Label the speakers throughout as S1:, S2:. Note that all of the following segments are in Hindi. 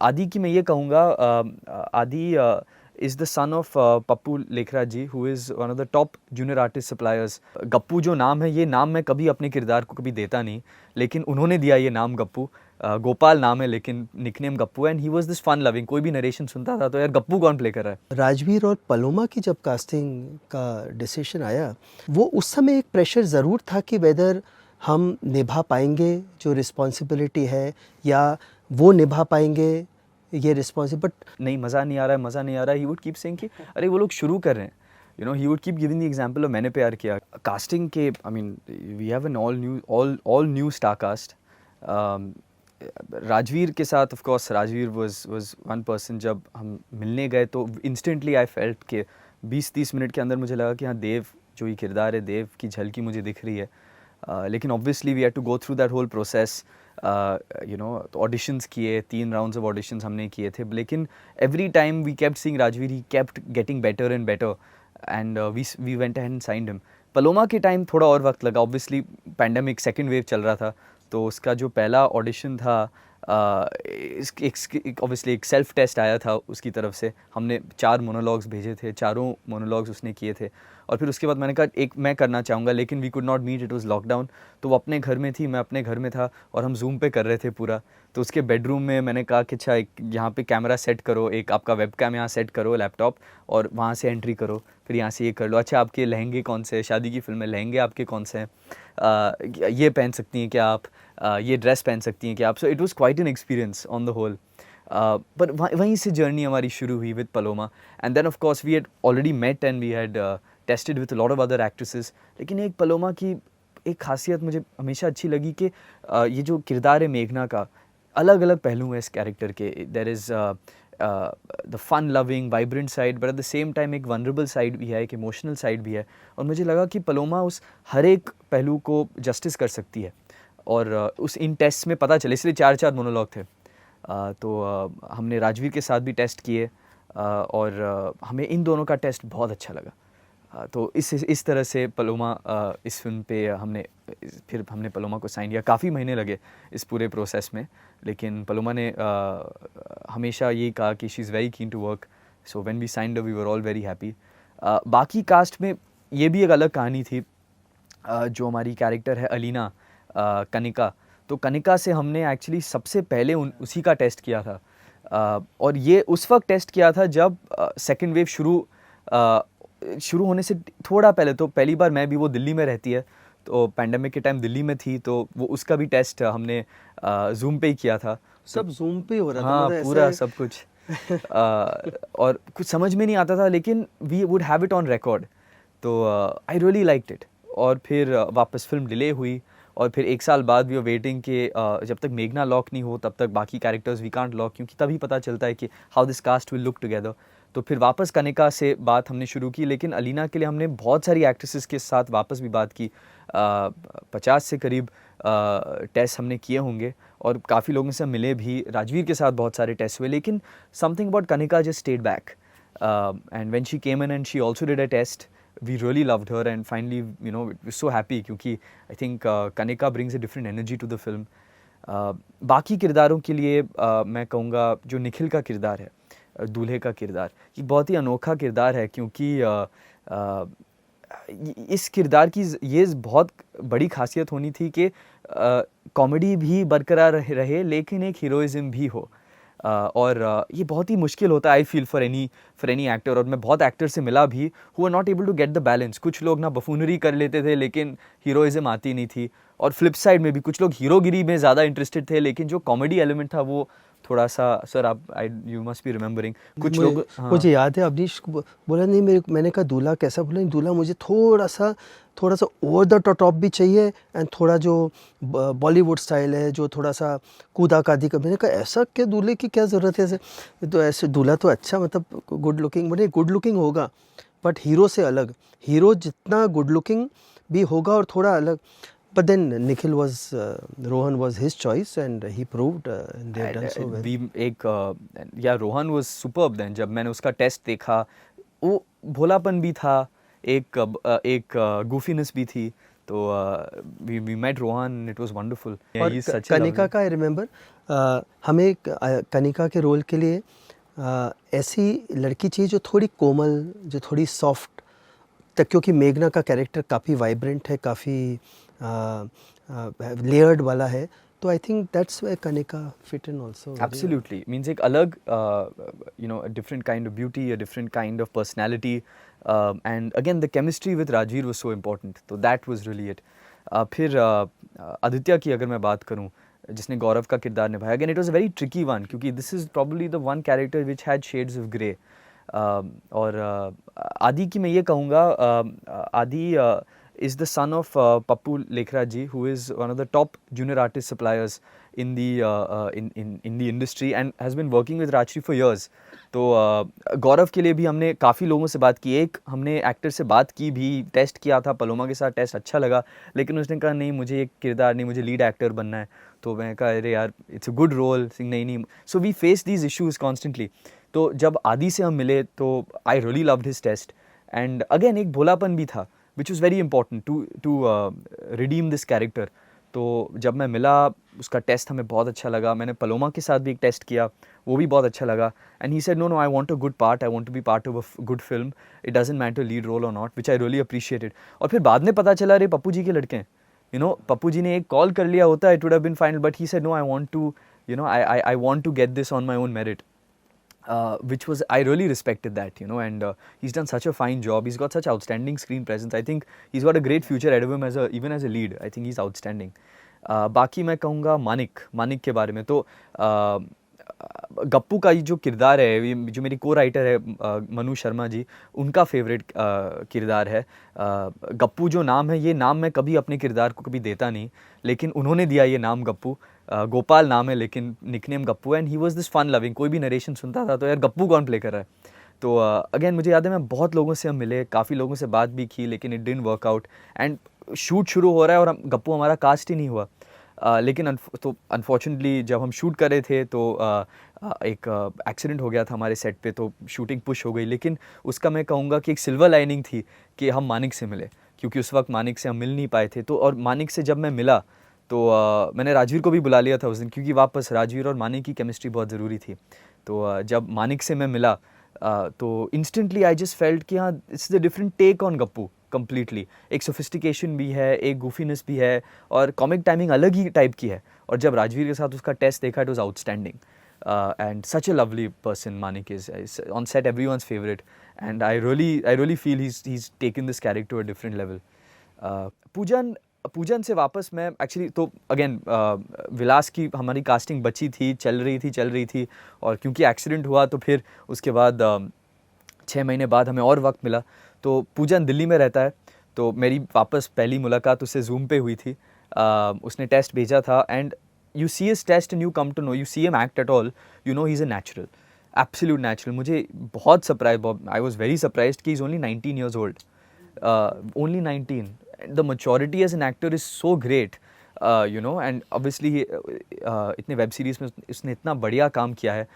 S1: आदि की मैं ये कहूँगा, Aadi is the son of Pappu Lekhra ji, who is one of the top junior artist suppliers. Gappu जो नाम है, ये नाम मैं कभी अपने किरदार को कभी देता नहीं, लेकिन उन्होंने दिया ये नाम गप्पू। गोपाल नाम है लेकिन nickname Gappu, and he was this fun loving. कोई भी नरेशन सुनता था तो यार गप्पू कौन प्ले कर रहा है।
S2: राजवीर और पलोमा की जब कास्टिंग का डिसीजन आया, वो उस समय एक प्रेशर ज़रूर था कि वेदर हम निभा पाएंगे जो रिस्पॉन्सिबिलिटी है, या वो निभा पाएंगे ये रिस्पॉन्सिबिलिटी। बट
S1: नहीं, मज़ा नहीं आ रहा है, मज़ा नहीं आ रहा है, ही वुड कीप सेइंग कि अरे वो लोग शुरू कर रहे हैं, you know, he would keep giving the example of Maine Pyar Kiya. Casting के, I mean, we have an all new star cast. Rajveer के साथ of course Rajveer was one person. जब हम मिलने गए तो इंस्टेंटली आई फेल्ट के 20-30 मिनट के अंदर मुझे लगा कि हाँ, देव जो ये किरदार है, देव की झलकी मुझे दिख रही है। लेकिन obviously we had to go through that whole process, you know. तो ऑडिशंस किए, 3 राउंड्स ऑफ ऑडिशंस हमने किए थे, लेकिन every time we kept seeing Rajveer, he kept getting better and better, and we went ahead and signed him. Paloma के टाइम थोड़ा और वक्त लगा, ऑब्वियसली पैंडेमिक सेकेंड वेव चल रहा था, तो उसका जो पहला ऑडिशन था, ऑब्वियसली एक सेल्फ टेस्ट आया था उसकी तरफ से। हमने 4 मोनोलॉग्स भेजे थे, चारों मोनोलॉग्स उसने किए थे, और फिर उसके बाद मैंने कहा एक मैं करना चाहूँगा, लेकिन we could not meet, it was lockdown. तो वो अपने घर में थी, मैं अपने घर में था, और हम जूम पे कर रहे थे पूरा। तो उसके बेडरूम में मैंने कहा कि अच्छा, एक यहाँ पे कैमरा सेट करो, एक आपका वेब कैम यहाँ सेट करो लैपटॉप, और वहाँ से एंट्री करो, फिर यहाँ से ये कर लो। अच्छा, आपके लहंगे कौन से हैं, शादी की फिल्म में लहंगे आपके कौन से हैं, ये पहन सकती हैं क्या आप, ये ड्रेस पहन सकती हैं क्या आप। So it was quite an experience on the whole. पर वहीं से जर्नी हमारी शुरू हुई with Paloma, and then of course we had already met and we had tested with a lot of other actresses. लेकिन एक पलोमा की एक खासियत मुझे हमेशा अच्छी लगी कि ये जो किरदार है मेघना का, अलग अलग पहलू हैं इस कैरेक्टर के। There is the fun loving vibrant side, but at the same time एक वनरेबल साइड भी है, एक इमोशनल साइड भी है, और मुझे लगा कि पलोमा उस हर एक पहलू को जस्टिस कर सकती है, और उस इन टेस्ट में पता चले, इसलिए 4-4 मोनोलॉग थे। तो हमने राजवीर के साथ भी टेस्ट किए, और हमें इन दोनों का टेस्ट बहुत अच्छा लगा। तो इस तरह से पलोमा, इस फिल्म पे फिर हमने पलोमा को साइन किया। काफ़ी महीने लगे इस पूरे प्रोसेस में, लेकिन पलोमा ने हमेशा ये कहा कि she is very keen to work, so when we signed we were all very happy. बाकी कास्ट में ये भी एक अलग कहानी थी। जो हमारी कैरेक्टर है अलीना, कनिका, तो कनिका से हमने एक्चुअली सबसे पहले उसी का टेस्ट किया था, और ये उस वक्त टेस्ट किया था जब सेकेंड वेव शुरू होने से थोड़ा पहले। तो पहली बार मैं भी, वो दिल्ली में रहती है, तो पैंडेमिक के टाइम दिल्ली में थी, तो वो उसका भी टेस्ट हमने जूम पे ही किया था।
S2: सब जूम पे हो रहा था,
S1: हाँ,
S2: मतलब
S1: पूरा
S2: ऐसे।
S1: सब कुछ। और कुछ समझ में नहीं आता था, लेकिन we would have it on record, तो आई रियली लाइक्ड इट। और फिर वापस फिल्म डिले हुई, और फिर 1 साल बाद वी आर वेटिंग कि जब तक मेघना लॉक नहीं हो तब तक बाकी कैरेक्टर्स वी कांट लॉक, क्योंकि तभी पता चलता है कि how this cast will look together. तो फिर वापस कनिका से बात हमने शुरू की, लेकिन अलीना के लिए हमने बहुत सारी एक्ट्रेसेस के साथ वापस भी बात की। 50 से करीब टेस्ट हमने किए होंगे, और काफ़ी लोगों से मिले भी। राजवीर के साथ बहुत सारे टेस्ट हुए, लेकिन something about Kanika just stayed back, and when she came in and she also did a test, we really loved her, and finally, you know, we were so happy क्योंकि I think Kanika brings a different energy to the film. बाकी किरदारों के लिए मैं कहूँगा जो निखिल का किरदार है, दूल्हे का किरदार, ये बहुत ही अनोखा किरदार है, क्योंकि इस किरदार की ये बहुत बड़ी खासियत होनी थी कि कॉमेडी भी बरकरार रहे, लेकिन एक हीरोइज्म भी हो। और ये बहुत ही मुश्किल होता है, I feel, for any actor. और मैं बहुत एक्टर से मिला भी who are not able to get the balance. कुछ लोग ना बफूनरी कर लेते थे, लेकिन हीरोइज्म आती नहीं थी, और फ्लिप साइड में भी कुछ लोग हीरोगिरी में ज़्यादा इंटरेस्टेड थे, लेकिन जो कॉमेडी एलिमेंट था वो थोड़ा सा, सर आप यू मस्ट बी रिमेंबरिंग, कुछ लोग। हाँ,
S2: मुझे याद है अवनीश बोला नहीं, मैंने कहा दूल्हा कैसा, बोला नहीं दूल्हा मुझे थोड़ा सा ओवर द टॉप भी चाहिए, एंड थोड़ा जो बॉलीवुड स्टाइल है, जो थोड़ा सा कूदा कादी का। मैंने कहा ऐसा क्या, दूल्हे की क्या ज़रूरत है ऐसे, तो ऐसे दूल्हा तो अच्छा, मतलब गुड लुकिंग, बोले गुड लुकिंग होगा बट हीरो से अलग, हीरो जितना गुड लुकिंग भी होगा और थोड़ा अलग। But then Nikhil Rohan was his choice, and he proved they have done so well.
S1: या रोहन वाज सुपर्ब। देन जब मैंने उसका टेस्ट देखा, वो भोलापन भी था, एक गूफीनेस भी थी, तो we met Rohan, it was wonderful. Yeah,
S2: और
S1: he's such a
S2: Kanika
S1: lovely.
S2: का आई रिमेंबर हमें कनिका के रोल के लिए ऐसी लड़की चाहिए जो थोड़ी कोमल, जो थोड़ी सॉफ्ट तक, क्योंकि मेघना का कैरेक्टर काफ़ी वाइब्रेंट है, काफ़ी लेयर्ड वाला है, तो I think that's why Kanika fit in also.
S1: Absolutely. Means एक अलग, a different kind of beauty, a different kind of personality. And again, the chemistry with Rajveer was so important. So that was really it. फिर आदित्य की अगर मैं बात करूं, जिसने गौरव का किरदार निभाया, again it was a very tricky one क्योंकि this is probably the one character which had shades of grey. और आदि की मैं ये कहूँगा, आदि is the son of Pappu Lekhraj ji, who is one of the top junior artist suppliers in the industry and has been working with Rajshri for years. तो गौरव के लिए भी हमने काफ़ी लोगों से बात की. एक हमने एक्टर से बात की भी, टेस्ट किया था पलोमा के साथ, टेस्ट अच्छा लगा, लेकिन उसने कहा नहीं मुझे एक किरदार नहीं, मुझे लीड एक्टर बनना है. तो मैंने कहा अरे यार इट्स अ गुड रोल, नहीं. So we face these issues constantly. तो जब आदि से हम मिले तो I really loved his test. And again एक भोलापन भी था which was very important to redeem this character. तो जब मैं मिला, उसका टेस्ट हमें बहुत अच्छा लगा. मैंने पलोमा के साथ भी एक टेस्ट किया, वो भी बहुत अच्छा लगा. And he said no, I want a good part, I want to be part of a good film, it doesn't matter lead role or not, which I really appreciated. और फिर बाद में पता चला अरे पप्पू जी के लड़के हैं, पप्पू जी ने एक कॉल कर लिया होता, it would have been fine, but he said no, I want to, I want to get this on my own merit. Which was, I really respected that, and he's done such a fine job. He's got such outstanding screen presence. I think he's got a great future ahead of him even as a lead. I think he's outstanding. बाकी मैं कहूँगा मानिक के बारे में. तो गप्पू का ये जो किरदार है, जो मेरी को राइटर है मनु शर्मा जी, उनका फेवरेट किरदार है. गप्पू जो नाम है, ये नाम मैं कभी अपने किरदार को कभी देता नहीं, लेकिन उन्होंने दिया ये नाम गप्पू. गोपाल नाम है लेकिन निकनेम गप्पू है. And he was this fun loving. कोई भी नरेशन सुनता था तो यार गप्पू कौन प्ले कर रहा है. तो अगेन मुझे याद है मैं बहुत लोगों से हम मिले, काफ़ी लोगों से बात भी की, लेकिन it didn't work out. And shoot शुरू हो रहा है और गप्पू हमारा कास्ट ही नहीं हुआ. लेकिन तो अनफॉर्चुनेटली जब हम शूट कर रहे थे तो एक एक्सीडेंट हो गया था हमारे सेट पे, तो शूटिंग पुश हो गई. लेकिन उसका मैं कहूँगा कि एक सिल्वर लाइनिंग थी कि हम मानिक से मिले, क्योंकि उस वक्त मानिक से हम मिल नहीं पाए थे. तो और मानिक से जब मैं मिला तो मैंने राजवीर को भी बुला लिया था उस दिन, क्योंकि वापस राजवीर और मानिक की केमिस्ट्री बहुत ज़रूरी थी. तो जब मानिक से मैं मिला तो इंस्टेंटली आई जस्ट फेल्ट कि हाँ it's the different take on Gappu completely. एक सोफिस्टिकेशन भी है, एक गुफीनेस भी है, और कॉमिक टाइमिंग अलग ही टाइप की है. और जब राजवीर के साथ उसका टेस्ट देखा, it was outstanding. And such a lovely person Manik is on set, everyone's favourite. And I really feel he's taken this character to a different level. पूजन से वापस मैं एक्चुअली तो अगेन विलास की हमारी कास्टिंग बची थी, चल रही थी. और क्योंकि एक्सीडेंट हुआ तो फिर उसके बाद 6 महीने बाद हमें और वक्त मिला. तो पूजन दिल्ली में रहता है, तो मेरी वापस पहली मुलाकात उससे जूम पे हुई थी. उसने टेस्ट भेजा था, and you see his test and you come to know, you see him act at all, you know he is a natural, absolute natural. मुझे बहुत surprise, I was very surprised कि is only 19 years old, only 19. The maturity as an actor is so great, and obviously इतने वेब सीरीज में उसने इतना बढ़िया काम किया है.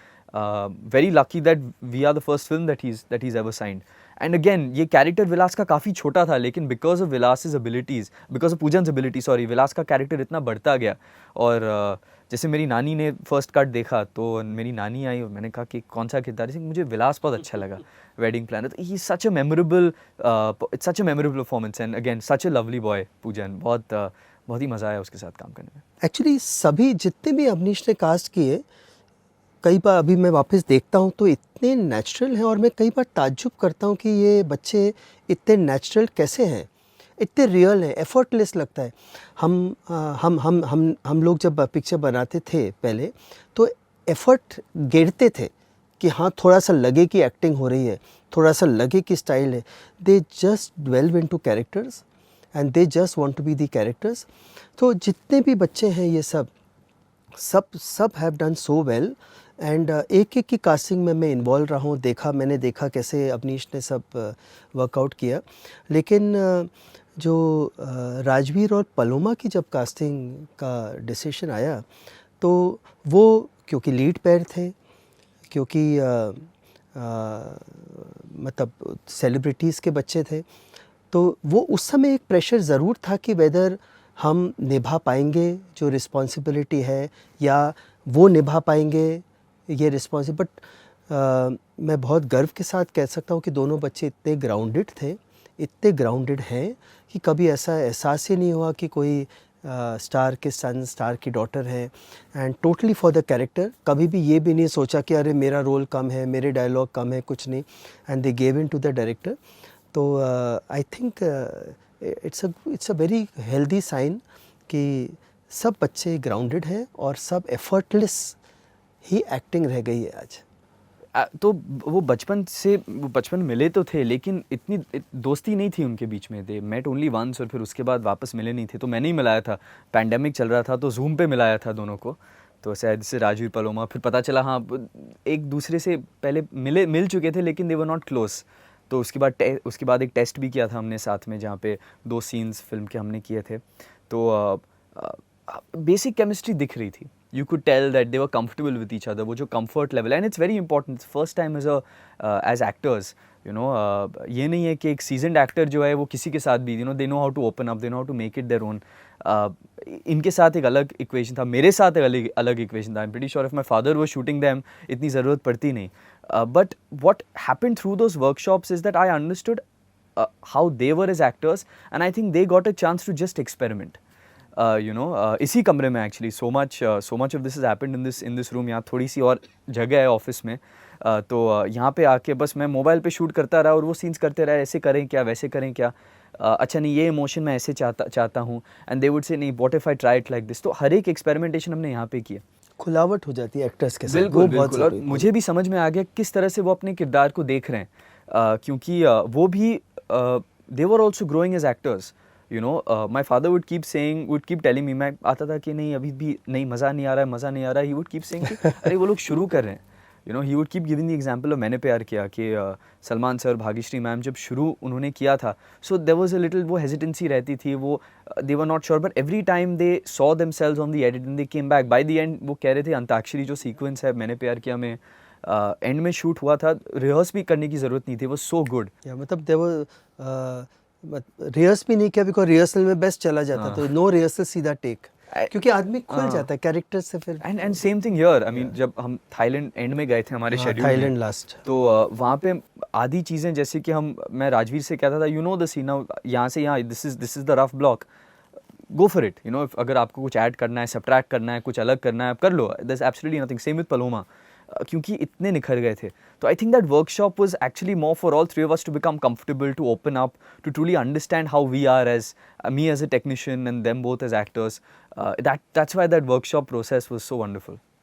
S1: Very lucky that we are the first film that he's ever signed. And again ये कैरेक्टर विलास का काफ़ी छोटा था, लेकिन because of विलास's abilities, because of पूजन's ability, विलास का कैरेक्टर इतना बढ़ता गया. और जैसे मेरी नानी ने फर्स्ट कट देखा तो मेरी नानी आई और मैंने कहा कि कौन सा किरदार है, मुझे विलास बहुत अच्छा लगा, wedding planner. He such a memorable, it's such a memorable performance. And again such a lovely boy Poojan. बहुत ही मज़ा आया उसके साथ काम करने में.
S2: एक्चुअली सभी जितने भी अवनीश ने कास्ट किए, कई बार अभी मैं वापस देखता हूँ तो इतने नेचुरल हैं, और मैं कई बार ताज्जुब करता हूँ कि ये बच्चे इतने नेचुरल कैसे हैं, इतने रियल हैं, एफर्टलेस लगता है. हम लोग जब पिक्चर बनाते थे पहले तो एफर्ट गिरते थे कि हाँ थोड़ा सा लगे कि एक्टिंग हो रही है, थोड़ा सा लगे कि स्टाइल है. They just delve into characters and they just want to be the characters. तो जितने भी बच्चे हैं ये सब have done so well. And एक की कास्टिंग में मैं इन्वॉल्व रहा हूँ, मैंने देखा कैसे अवनीश ने सब वर्कआउट किया. लेकिन जो राजवीर और पलोमा की जब कास्टिंग का डिसीजन आया तो वो क्योंकि लीड पेयर थे, क्योंकि मतलब सेलिब्रिटीज़ के बच्चे थे, तो वो उस समय एक प्रेशर ज़रूर था कि वेदर हम निभा पाएंगे जो रिस्पॉन्सिबिलिटी है, या वो निभा पाएंगे ये रिस्पॉन्सिबिलिटी। बट मैं बहुत गर्व के साथ कह सकता हूँ कि दोनों बच्चे इतने ग्राउंडेड थे, इतने ग्राउंडेड हैं कि कभी ऐसा एहसास ही नहीं हुआ कि कोई स्टार के सन, स्टार की डॉटर है, and totally for the character. कभी भी ये भी नहीं सोचा कि अरे मेरा रोल कम है, मेरे डायलॉग कम है, कुछ नहीं, and they gave in to the director. तो I think it's a very healthy sign कि सब बच्चे ग्राउंडेड हैं और सब एफर्टलेस ही एक्टिंग रह गई है आज।
S1: तो वो बचपन में मिले तो थे, लेकिन इतनी दोस्ती नहीं थी उनके बीच में। दे मेट ओनली वंस और फिर उसके बाद वापस मिले नहीं थे। तो मैंने ही मिलाया था, पैंडेमिक चल रहा था तो जूम पे मिलाया था दोनों को। तो शायद से राजवीर पलोमा, फिर पता चला हाँ एक दूसरे से पहले मिल चुके थे लेकिन दे वर नॉट क्लोज। तो उसके बाद एक टेस्ट भी किया था हमने साथ में, जहाँ पे 2 सीन्स फिल्म के हमने किए थे। तो बेसिक केमिस्ट्री दिख रही थी। You could tell that they were comfortable with each other. वो जो comfort level, and it's very important. It's first time as actors, you know, ये नहीं है कि एक seasoned actor जो है वो किसी के साथ भी, you know, they know how to open up, they know how to make it their own. इनके साथ एक अलग equation था, मेरे साथ एक अलग equation था. I'm pretty sure if my father was shooting them, इतनी ज़रूरत पड़ती नहीं. But what happened through those workshops is that I understood how they were as actors, and I think they got a chance to just experiment. इसी कमरे में actually so much of this has happened in this room. यहाँ थोड़ी सी और जगह है ऑफिस में, तो यहाँ पे आके बस मैं मोबाइल पे शूट करता रहा और वो सीन्स करते रहा, ऐसे करें क्या, वैसे करें क्या, अच्छा नहीं ये इमोशन मैं ऐसे चाहता हूँ, एंड दे वुड से नहीं what if I try it like this. तो हर एक एक्सपेरिमेंटेशन हमने यहाँ पे किया।
S2: खुलावट हो जाती है एक्टर्स के साथ।
S1: बिल्कुल बिल्कुल। और मुझे भी समझ में आ गया किस तरह से वो अपने किरदार को देख रहे हैं, क्योंकि वो भी they were also growing as actors. You know, my father would keep telling me, मैं आता था कि नहीं अभी भी नहीं, मज़ा नहीं आ रहा है, he would keep saying कि अरे वो लोग शुरू कर रहे हैं। You know, he would keep giving the example of मैंने प्यार किया कि सलमान सर, भाग्यश्री मैम जब शुरू उन्होंने किया था, so there was a little वो hesitancy रहती थी, वो they were not sure, but every time they saw themselves on the edit and they came back. By the end वो कह रहे थे अंताक्षरी जो सीक्वेंस है मैंने प्यार किया में एंड में शूट हुआ था, रिहर्स भी करने की ज़रूरत नहीं थी, वो सो गुड।
S2: मतलब they were रिहर्स भी नहीं किया, बिकॉज रिहर्सल में बेस्ट चला जाता, तो नो रिहर्सल सीधा टेक, क्योंकि आदमी खुल जाता है कैरेक्टर से फिर।
S1: And same thing here, I mean जब हम थाईलैंड एंड में गए थे हमारे शेड्यूल में,
S2: थाईलैंड लास्ट,
S1: तो वहाँ पे आधी चीज़ें जैसे कि मैं राजवीर से कहता था, यू नो द सीन, यहाँ से यहाँ this is the rough block, go for it, you know, अगर आपको कुछ ऐड करना है, सब्ट्रैक्ट करना है, कुछ अलग करना है, कर लो, there is absolutely nothing. Same with Paloma, क्योंकि इतने निखर गए थे। तो I think that workshop was actually more for all three of us to become comfortable, to open up, to truly understand how we are as me as a technician and them both as actors. That's why that workshop process was so wonderful.